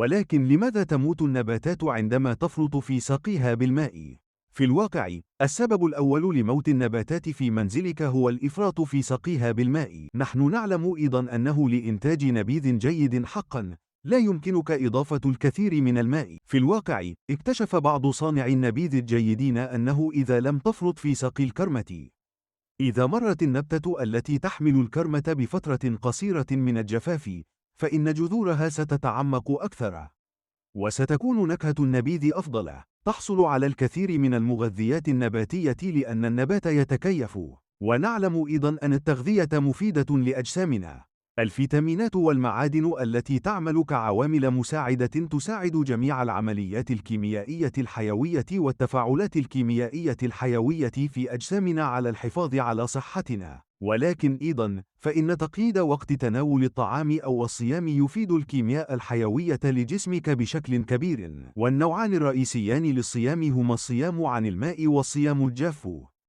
ولكن لماذا تموت النباتات عندما تفرط في سقيها بالماء؟ في الواقع، السبب الأول لموت النباتات في منزلك هو الإفراط في سقيها بالماء. نحن نعلم أيضًا أنه لإنتاج نبيذ جيد حقًا، لا يمكنك إضافة الكثير من الماء. في الواقع، اكتشف بعض صانعي النبيذ الجيدين أنه إذا لم تفرط في سقي الكرمة، إذا مرت النبتة التي تحمل الكرمة بفترة قصيرة من الجفاف، فإن جذورها ستتعمق أكثر، وستكون نكهة النبيذ أفضل. تحصل على الكثير من المغذيات النباتية لأن النبات يتكيف. ونعلم أيضًا أن التغذية مفيدة لأجسامنا. الفيتامينات والمعادن التي تعمل كعوامل مساعدة تساعد جميع العمليات الكيميائية الحيوية والتفاعلات الكيميائية الحيوية في أجسامنا على الحفاظ على صحتنا. ولكن أيضًا، فإن تقييد وقت تناول الطعام أو الصيام يفيد الكيمياء الحيوية لجسمك بشكل كبير. والنوعان الرئيسيان للصيام هما الصيام عن الماء والصيام الجاف.